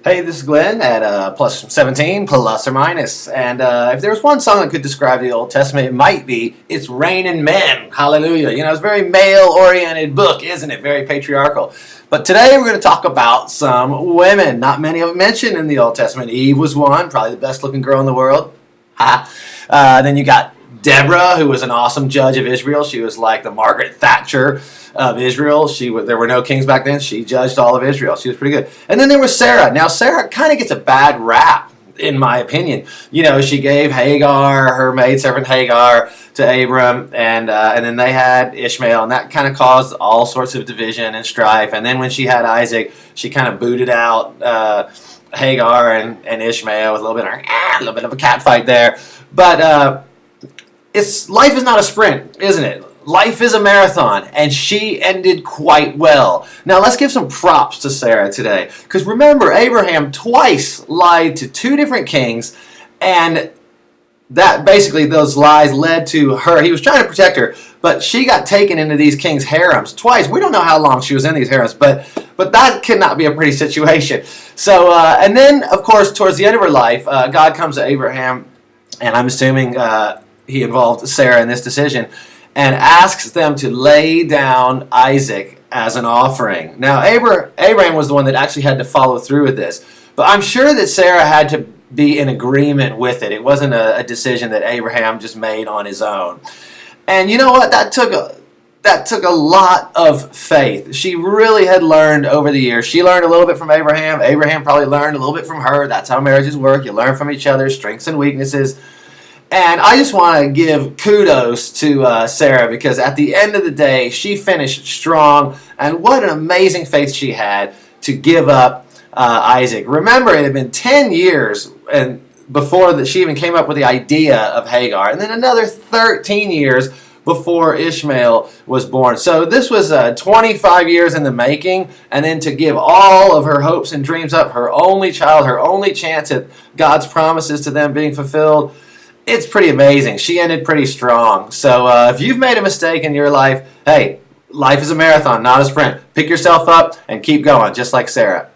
Hey, this is Glenn at plus 17, plus or minus. And if there was one song that could describe the Old Testament, it might be It's Raining Men. Hallelujah. You know, it's a very male-oriented book, isn't it? Very patriarchal. But today we're going to talk about some women. Not many of them mentioned in the Old Testament. Eve was one, probably the best-looking girl in the world. Ha! Then you got Deborah, who was an awesome judge of Israel. She was like the Margaret Thatcher of Israel. There were no kings back then. She judged all of Israel. She was pretty good. And then there was Sarah. Now, Sarah kind of gets a bad rap, in my opinion. You know, she gave Hagar, her maidservant Hagar, to Abram, and then they had Ishmael, and that kind of caused all sorts of division and strife. And then when she had Isaac, she kind of booted out Hagar and Ishmael with a little bit of a cat fight there. But life is not a sprint, isn't it? Life is a marathon, and she ended quite well. Now, let's give some props to Sarah today. Because remember, Abraham twice lied to two different kings, and that basically, those lies led to her. He was trying to protect her, but she got taken into these kings' harems twice. We don't know how long she was in these harems, but that cannot be a pretty situation. So, and then, of course, towards the end of her life, God comes to Abraham, and I'm assuming he involved Sarah in this decision, and asks them to lay down Isaac as an offering. Now, Abraham was the one that actually had to follow through with this, but I'm sure that Sarah had to be in agreement with it. It wasn't a decision that Abraham just made on his own. And you know what? That took a lot of faith. She really had learned over the years. She learned a little bit from Abraham. Abraham probably learned a little bit from her. That's how marriages work. You learn from each other's strengths and weaknesses. And I just want to give kudos to Sarah, because at the end of the day, she finished strong. And what an amazing faith she had to give up Isaac. Remember, it had been 10 years before she even came up with the idea of Hagar. And then another 13 years before Ishmael was born. So this was 25 years in the making. And then to give all of her hopes and dreams up, her only child, her only chance at God's promises to them being fulfilled, it's pretty amazing. She ended pretty strong. So if you've made a mistake in your life, hey, life is a marathon, not a sprint. Pick yourself up and keep going, just like Sarah.